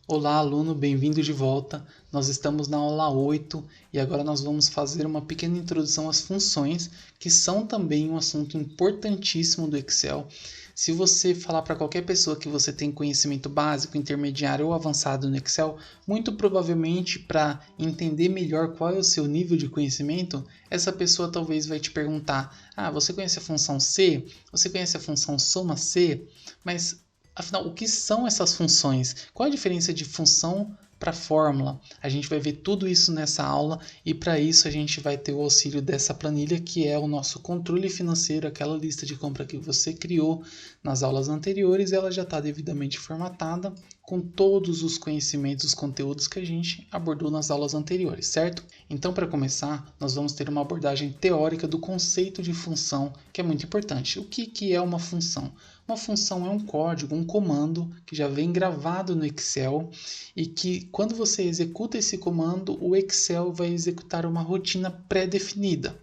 Olá, aluno, bem-vindo de volta. Nós estamos na aula 8 e agora nós vamos fazer uma pequena introdução às funções, que são também um assunto importantíssimo do Excel. Se você falar para qualquer pessoa que você tem conhecimento básico, intermediário ou avançado no Excel, muito provavelmente para entender melhor qual é o seu nível de conhecimento, essa pessoa talvez vai te perguntar: você conhece a função C? Você conhece a função soma C? Mas afinal, o que são essas funções? Qual a diferença de função para fórmula? A gente vai ver tudo isso nessa aula e para isso a gente vai ter o auxílio dessa planilha que é o nosso controle financeiro, aquela lista de compra que você criou nas aulas anteriores. Ela já está devidamente formatada com todos os conhecimentos, os conteúdos que a gente abordou nas aulas anteriores, certo? Então, para começar, nós vamos ter uma abordagem teórica do conceito de função, que é muito importante. O que é uma função? Uma função é um código, um comando que já vem gravado no Excel e que, quando você executa esse comando, o Excel vai executar uma rotina pré-definida.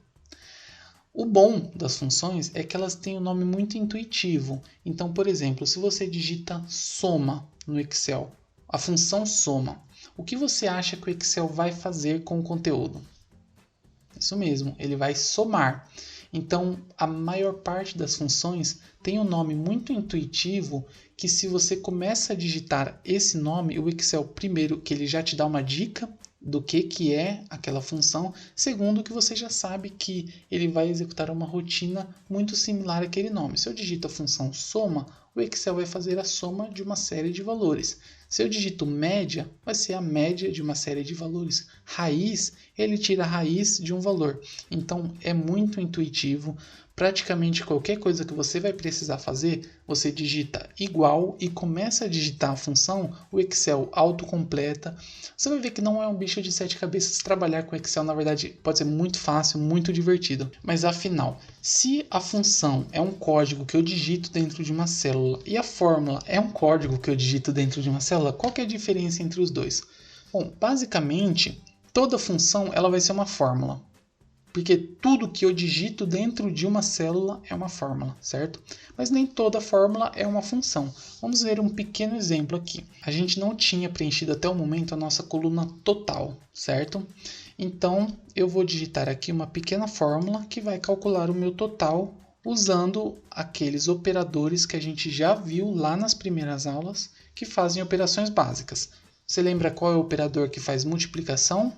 O bom das funções é que elas têm um nome muito intuitivo. Então, por exemplo, se você digita soma no Excel, a função soma, o que você acha que o Excel vai fazer com o conteúdo? Isso mesmo, ele vai somar. Então, a maior parte das funções tem um nome muito intuitivo que, se você começa a digitar esse nome, o Excel, primeiro, que ele já te dá uma dica do que é aquela função. Segundo, que você já sabe que ele vai executar uma rotina muito similar àquele nome. Se eu digito a função soma, o Excel vai fazer a soma de uma série de valores. Se eu digito média, vai ser a média de uma série de valores. Raiz, ele tira a raiz de um valor. Então, é muito intuitivo. Praticamente qualquer coisa que você vai precisar fazer, você digita igual e começa a digitar a função, o Excel autocompleta. Você vai ver que não é um bicho de sete cabeças. Trabalhar com Excel, na verdade, pode ser muito fácil, muito divertido. Mas afinal, se a função é um código que eu digito dentro de uma célula e a fórmula é um código que eu digito dentro de uma célula, qual que é a diferença entre os dois? Bom, basicamente, toda função ela vai ser uma fórmula. Porque tudo que eu digito dentro de uma célula é uma fórmula, certo? Mas nem toda fórmula é uma função. Vamos ver um pequeno exemplo aqui. A gente não tinha preenchido até o momento a nossa coluna total, certo? Então, eu vou digitar aqui uma pequena fórmula que vai calcular o meu total usando aqueles operadores que a gente já viu lá nas primeiras aulas, que fazem operações básicas. Você lembra qual é o operador que faz multiplicação?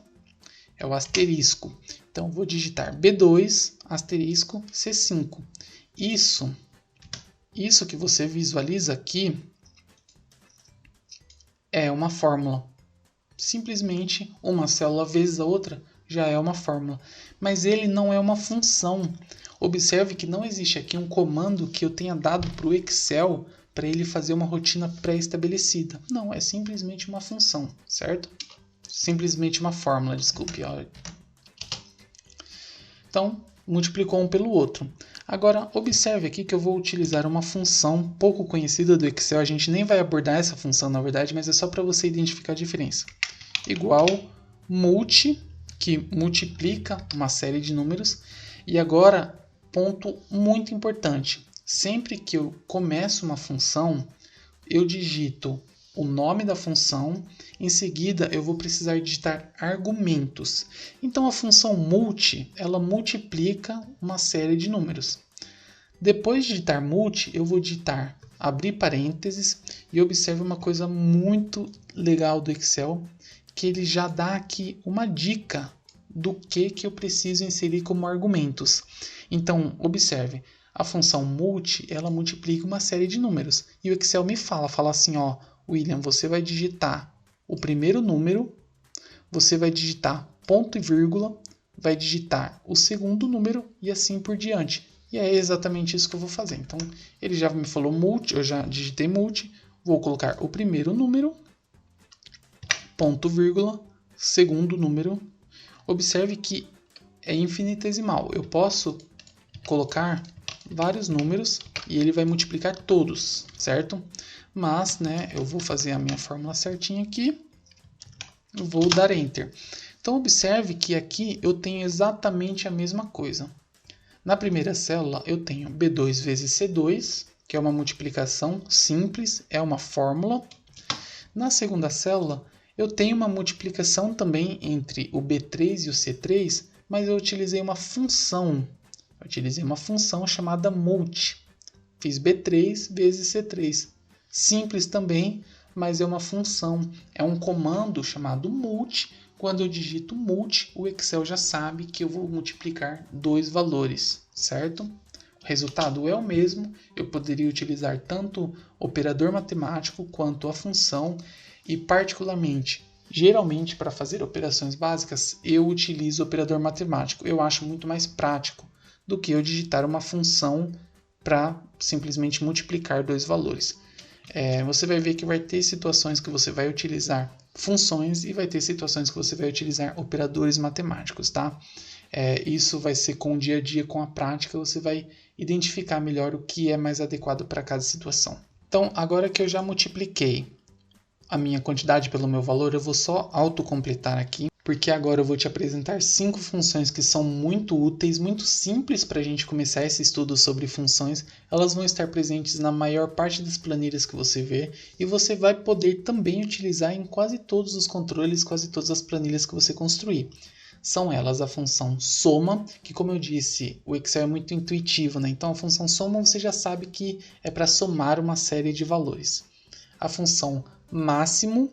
É o asterisco. Então, vou digitar B2, asterisco, C5. Isso que você visualiza aqui é uma fórmula. Simplesmente uma célula vezes a outra já é uma fórmula. Mas ele não é uma função. Observe que não existe aqui um comando que eu tenha dado para o Excel para ele fazer uma rotina pré-estabelecida. Não, é simplesmente uma função, certo? Simplesmente uma fórmula, desculpe. Então, multiplicou um pelo outro. Agora, observe aqui que eu vou utilizar uma função pouco conhecida do Excel. A gente nem vai abordar essa função, na verdade, mas é só para você identificar a diferença. Igual multi, que multiplica uma série de números. E agora, ponto muito importante. Sempre que eu começo uma função, eu digito o nome da função, em seguida eu vou precisar digitar argumentos. Então a função multi, ela multiplica uma série de números. Depois de digitar multi, eu vou digitar abrir parênteses e observe uma coisa muito legal do Excel, que ele já dá aqui uma dica do que eu preciso inserir como argumentos. Então, observe, a função multi, ela multiplica uma série de números. E o Excel me fala assim, William, você vai digitar o primeiro número, você vai digitar ponto e vírgula, vai digitar o segundo número e assim por diante. E é exatamente isso que eu vou fazer. Então, ele já me falou multi, eu já digitei multi, vou colocar o primeiro número, ponto vírgula, segundo número. Observe que é infinitesimal. Eu posso colocar vários números e ele vai multiplicar todos, certo? Mas, eu vou fazer a minha fórmula certinha aqui, vou dar Enter. Então, observe que aqui eu tenho exatamente a mesma coisa. Na primeira célula, eu tenho B2 vezes C2, que é uma multiplicação simples, é uma fórmula. Na segunda célula, eu tenho uma multiplicação também entre o B3 e o C3, mas eu utilizei uma função. Chamada multi. Fiz B3 vezes C3. Simples também, mas é uma função. É um comando chamado multi. Quando eu digito multi, o Excel já sabe que eu vou multiplicar dois valores, certo? O resultado é o mesmo. Eu poderia utilizar tanto o operador matemático quanto a função. E particularmente, geralmente para fazer operações básicas, eu utilizo o operador matemático. Eu acho muito mais prático do que eu digitar uma função para simplesmente multiplicar dois valores. Você vai ver que vai ter situações que você vai utilizar funções e vai ter situações que você vai utilizar operadores matemáticos, tá? Isso vai ser com o dia a dia, com a prática, você vai identificar melhor o que é mais adequado para cada situação. Então, agora que eu já multipliquei a minha quantidade pelo meu valor, eu vou só autocompletar aqui, porque agora eu vou te apresentar 5 funções que são muito úteis, muito simples para a gente começar esse estudo sobre funções. Elas vão estar presentes na maior parte das planilhas que você vê e você vai poder também utilizar em quase todos os controles, quase todas as planilhas que você construir. São elas a função soma, que como eu disse, o Excel é muito intuitivo, né? Então a função soma você já sabe que é para somar uma série de valores. A função máximo,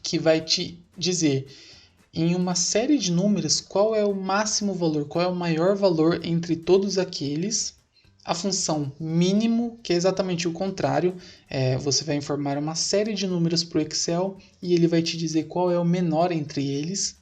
que vai te dizer em uma série de números qual é o máximo valor, qual é o maior valor entre todos aqueles. A função mínimo, que é exatamente o contrário, você vai informar uma série de números para o Excel e ele vai te dizer qual é o menor entre eles.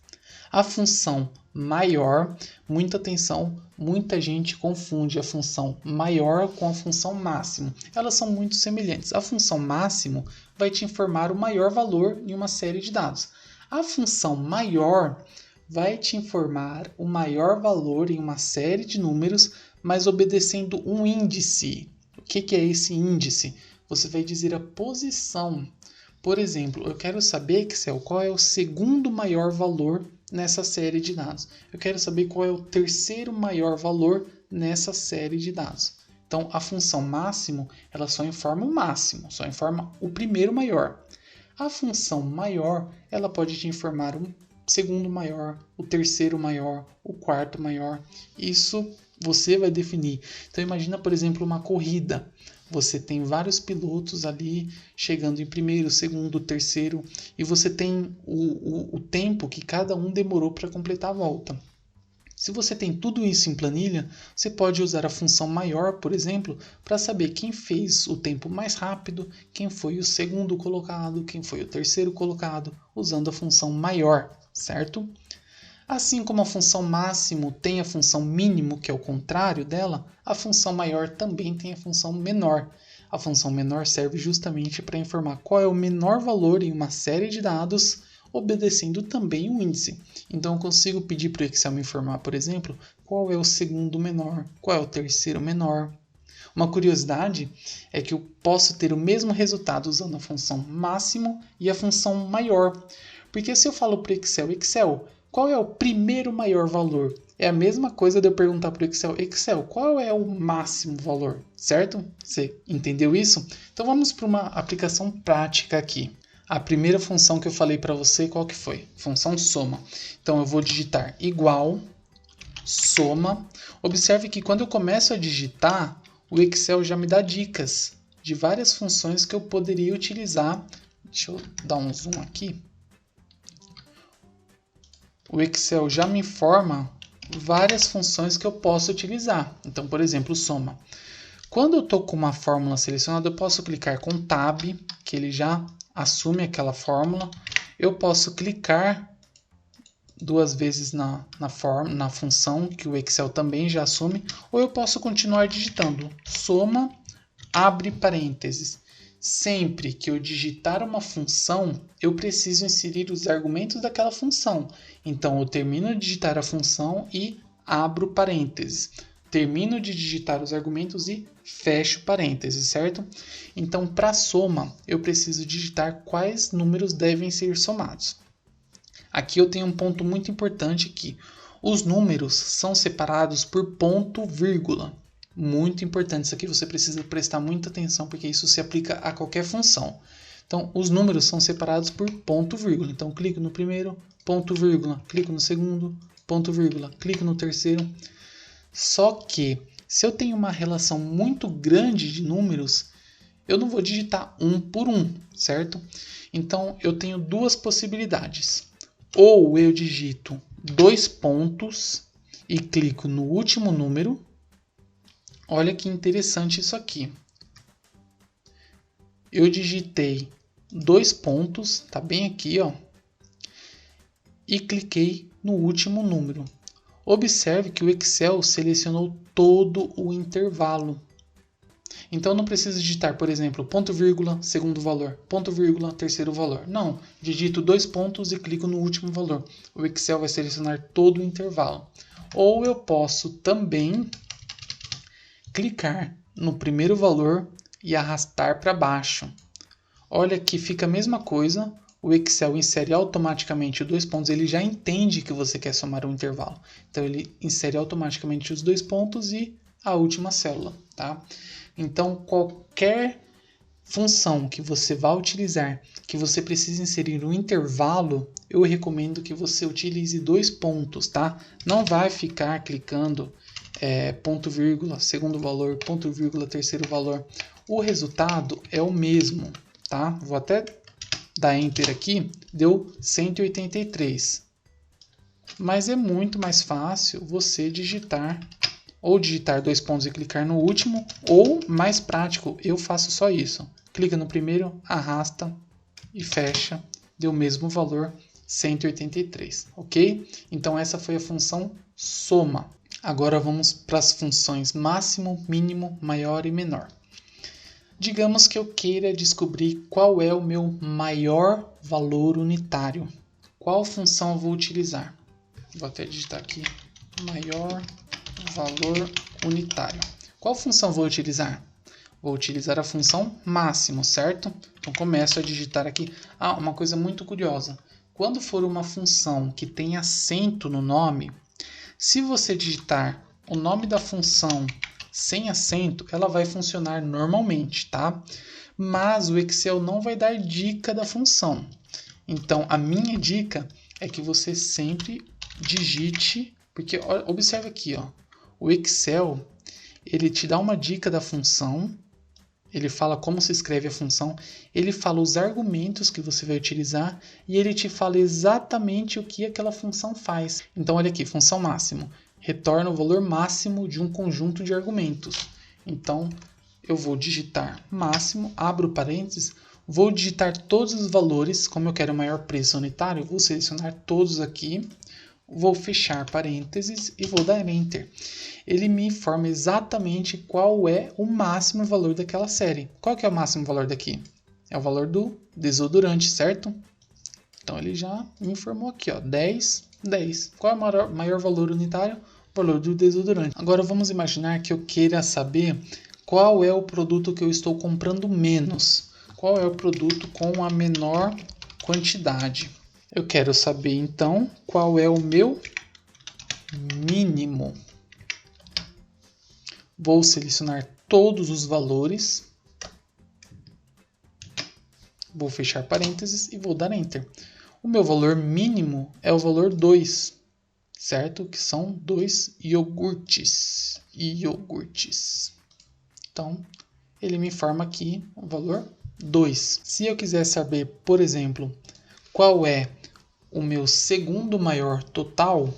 A função maior, muita atenção, muita gente confunde a função maior com a função máximo. Elas são muito semelhantes. A função máximo vai te informar o maior valor em uma série de dados. A função maior vai te informar o maior valor em uma série de números, mas obedecendo um índice. O que é esse índice? Você vai dizer a posição. Por exemplo, eu quero saber, Excel, qual é o segundo maior valor nessa série de dados. Eu quero saber qual é o terceiro maior valor nessa série de dados. Então, a função máximo, ela só informa o máximo, só informa o primeiro maior. A função maior, ela pode te informar o segundo maior, o terceiro maior, o quarto maior. Isso você vai definir. Então, imagina, por exemplo, uma corrida. Você tem vários pilotos ali chegando em primeiro, segundo, terceiro, e você tem o tempo que cada um demorou para completar a volta. Se você tem tudo isso em planilha, você pode usar a função maior, por exemplo, para saber quem fez o tempo mais rápido, quem foi o segundo colocado, quem foi o terceiro colocado, usando a função maior, certo? Assim como a função máximo tem a função mínimo, que é o contrário dela, a função maior também tem a função menor. A função menor serve justamente para informar qual é o menor valor em uma série de dados, obedecendo também o índice. Então eu consigo pedir para o Excel me informar, por exemplo, qual é o segundo menor, qual é o terceiro menor. Uma curiosidade é que eu posso ter o mesmo resultado usando a função máximo e a função maior. Porque se eu falo para o Excel, qual é o primeiro maior valor? É a mesma coisa de eu perguntar para o Excel, qual é o máximo valor, certo? Você entendeu isso? Então vamos para uma aplicação prática aqui. A primeira função que eu falei para você, qual que foi? Função soma. Então eu vou digitar igual, soma. Observe que quando eu começo a digitar, o Excel já me dá dicas de várias funções que eu poderia utilizar. Deixa eu dar um zoom aqui. O Excel já me informa várias funções que eu posso utilizar. Então, por exemplo, soma. Quando eu estou com uma fórmula selecionada, eu posso clicar com Tab, que ele já assume aquela fórmula. Eu posso clicar duas vezes na função, que o Excel também já assume, ou eu posso continuar digitando soma, abre parênteses. Sempre que eu digitar uma função, eu preciso inserir os argumentos daquela função. Então, eu termino de digitar a função e abro parênteses. Termino de digitar os argumentos e fecho parênteses, certo? Então, para soma, eu preciso digitar quais números devem ser somados. Aqui eu tenho um ponto muito importante que os números são separados por ponto, vírgula. Muito importante, isso aqui você precisa prestar muita atenção porque isso se aplica a qualquer função. Então, os números são separados por ponto, vírgula. Então, clico no primeiro, ponto, vírgula, clico no segundo, ponto, vírgula, clico no terceiro. Só que, se eu tenho uma relação muito grande de números, eu não vou digitar um por um, certo? Então, eu tenho duas possibilidades. Ou eu digito 2 pontos e clico no último número. Olha que interessante isso aqui. Eu digitei 2 pontos, tá bem aqui, ó, e cliquei no último número. Observe que o Excel selecionou todo o intervalo. Então, eu não preciso digitar, por exemplo, ponto, vírgula, segundo valor, ponto, vírgula, terceiro valor. Não, digito 2 pontos e clico no último valor. O Excel vai selecionar todo o intervalo. Ou eu posso também clicar no primeiro valor e arrastar para baixo. Olha que fica a mesma coisa. O Excel insere automaticamente os 2 pontos, ele já entende que você quer somar um intervalo. Então, ele insere automaticamente os 2 pontos e a última célula, tá? Então, qualquer função que você vá utilizar, que você precise inserir um intervalo, eu recomendo que você utilize 2 pontos, tá? Não vai ficar clicando ponto, vírgula, segundo valor, ponto, vírgula, terceiro valor. O resultado é o mesmo, tá? Vou até dar Enter aqui, deu 183. Mas é muito mais fácil você digitar, ou digitar 2 pontos e clicar no último, ou mais prático, eu faço só isso. Clica no primeiro, arrasta e fecha, deu o mesmo valor, 183, ok? Então essa foi a função soma. Agora vamos para as funções máximo, mínimo, maior e menor. Digamos que eu queira descobrir qual é o meu maior valor unitário. Qual função eu vou utilizar? Vou até digitar aqui, maior valor unitário. Qual função vou utilizar? Vou utilizar a função máximo, certo? Então começo a digitar aqui. Uma coisa muito curiosa. Quando for uma função que tem acento no nome, se você digitar o nome da função sem acento, ela vai funcionar normalmente, tá? Mas o Excel não vai dar dica da função. Então, a minha dica é que você sempre digite, porque observe aqui, ó, o Excel, ele te dá uma dica da função, ele fala como se escreve a função, ele fala os argumentos que você vai utilizar e ele te fala exatamente o que aquela função faz. Então, olha aqui, função máximo. Retorna o valor máximo de um conjunto de argumentos. Então, eu vou digitar máximo, abro parênteses, vou digitar todos os valores, como eu quero maior preço unitário, vou selecionar todos aqui, vou fechar parênteses e vou dar Enter. Ele me informa exatamente qual é o máximo valor daquela série. Qual que é o máximo valor daqui? É o valor do desodorante, certo? Então, ele já me informou aqui, ó, 10, 10. Qual é o maior valor unitário? O valor do desodorante. Agora, vamos imaginar que eu queira saber qual é o produto que eu estou comprando menos. Qual é o produto com a menor quantidade? Eu quero saber, então, qual é o meu mínimo. Vou selecionar todos os valores. Vou fechar parênteses e vou dar Enter. O meu valor mínimo é o valor 2, certo? Que são 2 iogurtes. Então, ele me informa aqui o valor 2. Se eu quiser saber, por exemplo, qual é o meu segundo maior total,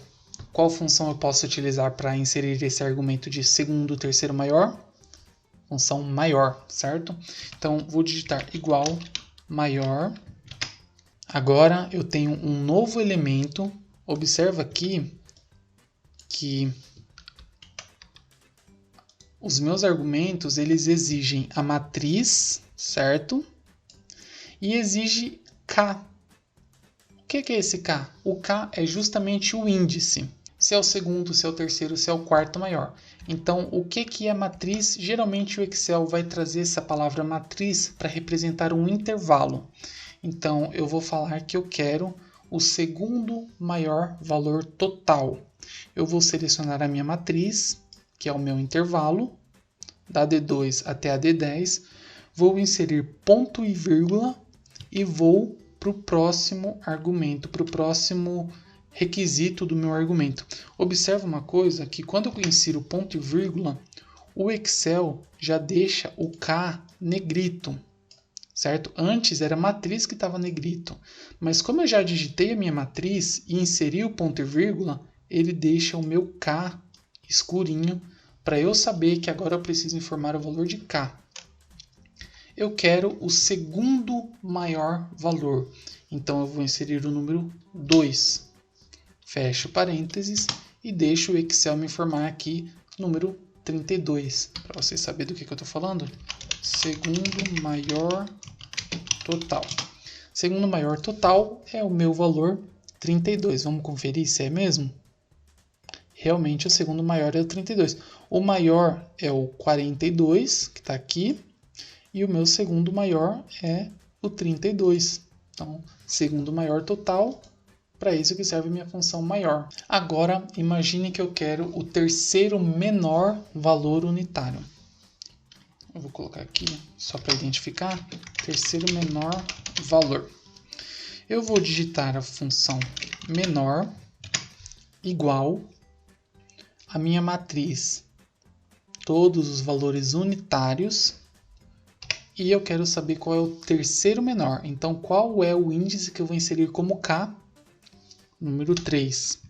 qual função eu posso utilizar para inserir esse argumento de segundo, terceiro maior? Função maior, certo? Então, vou digitar igual maior. Agora eu tenho um novo elemento. Observa aqui que os meus argumentos, eles exigem a matriz, certo? E exige K. O que é esse K? O K é justamente o índice. Se é o segundo, se é o terceiro, se é o quarto maior. Então, o que é matriz? Geralmente o Excel vai trazer essa palavra matriz para representar um intervalo. Então, eu vou falar que eu quero o segundo maior valor total. Eu vou selecionar a minha matriz, que é o meu intervalo, da D2 até a D10. Vou inserir ponto e vírgula e vou para o próximo argumento, para o próximo requisito do meu argumento. Observa uma coisa, que quando eu insiro ponto e vírgula, o Excel já deixa o K negrito, certo? Antes era a matriz que estava negrito, mas como eu já digitei a minha matriz e inseri o ponto e vírgula, ele deixa o meu K escurinho para eu saber que agora eu preciso informar o valor de K. Eu quero o segundo maior valor, então eu vou inserir o número 2. Fecho parênteses e deixo o Excel me informar aqui número 32, para você saber do que eu estou falando. Segundo maior total. Segundo maior total é o meu valor 32. Vamos conferir se é mesmo? Realmente o segundo maior é o 32. O maior é o 42, que está aqui, e o meu segundo maior é o 32. Então, segundo maior total, para isso que serve a minha função maior. Agora, imagine que eu quero o terceiro menor valor unitário. Eu vou colocar aqui só para identificar. Terceiro menor valor. Eu vou digitar a função menor igual a minha matriz, todos os valores unitários, e eu quero saber qual é o terceiro menor. Então, qual é o índice que eu vou inserir como K? Número 3.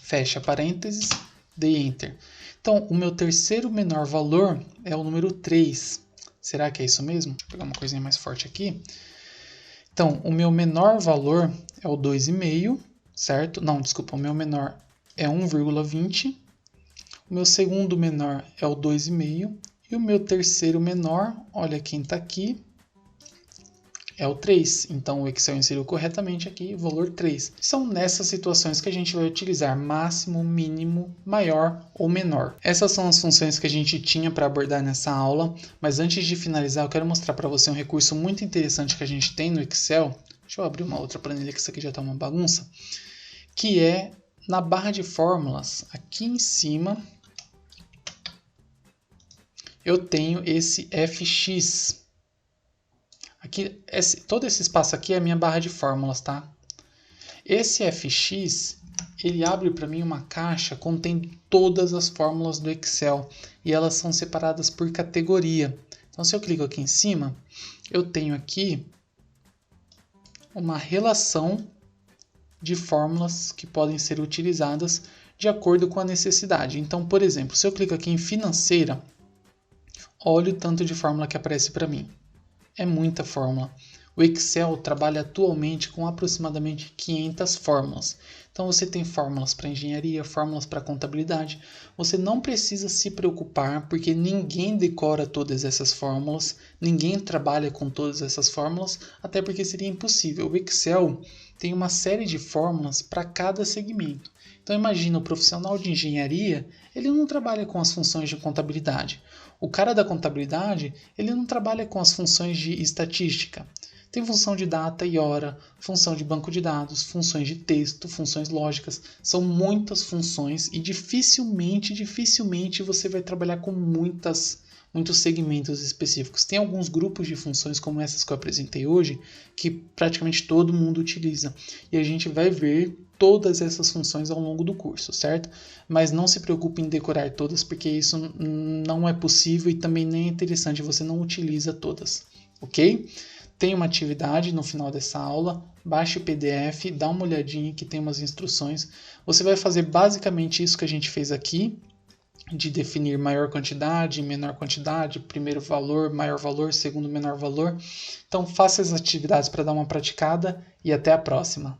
Fecha parênteses, dei Enter. Então, o meu terceiro menor valor é o número 3. Será que é isso mesmo? Vou pegar uma coisinha mais forte aqui. Então, o meu menor valor é o 2,5, certo? Não, desculpa, o meu menor é 1,20. O meu segundo menor é o 2,5. E o meu terceiro menor, olha quem está aqui, é o 3. Então, o Excel inseriu corretamente aqui o valor 3. São nessas situações que a gente vai utilizar máximo, mínimo, maior ou menor. Essas são as funções que a gente tinha para abordar nessa aula, mas antes de finalizar, eu quero mostrar para você um recurso muito interessante que a gente tem no Excel. Deixa eu abrir uma outra planilha, que isso aqui já está uma bagunça. Que é na barra de fórmulas, aqui em cima, eu tenho esse FX. Aqui, todo esse espaço aqui é a minha barra de fórmulas, tá? Esse FX, ele abre para mim uma caixa contendo todas as fórmulas do Excel e elas são separadas por categoria. Então, se eu clico aqui em cima, eu tenho aqui uma relação de fórmulas que podem ser utilizadas de acordo com a necessidade. Então, por exemplo, se eu clico aqui em financeira, olha o tanto de fórmula que aparece para mim. É muita fórmula. O Excel trabalha atualmente com aproximadamente 500 fórmulas. Então você tem fórmulas para engenharia, fórmulas para contabilidade. Você não precisa se preocupar porque ninguém decora todas essas fórmulas, ninguém trabalha com todas essas fórmulas, até porque seria impossível. O Excel tem uma série de fórmulas para cada segmento. Então imagina, o profissional de engenharia, ele não trabalha com as funções de contabilidade. O cara da contabilidade, ele não trabalha com as funções de estatística. Tem função de data e hora, função de banco de dados, funções de texto, funções lógicas. São muitas funções e dificilmente você vai trabalhar com muitos segmentos específicos. Tem alguns grupos de funções como essas que eu apresentei hoje, que praticamente todo mundo utiliza. E a gente vai ver todas essas funções ao longo do curso, certo? Mas não se preocupe em decorar todas, porque isso não é possível e também nem é interessante, você não utiliza todas, ok? Tem uma atividade no final dessa aula, baixe o PDF, dá uma olhadinha que tem umas instruções. Você vai fazer basicamente isso que a gente fez aqui, de definir maior quantidade, menor quantidade, primeiro valor, maior valor, segundo menor valor. Então faça as atividades para dar uma praticada e até a próxima.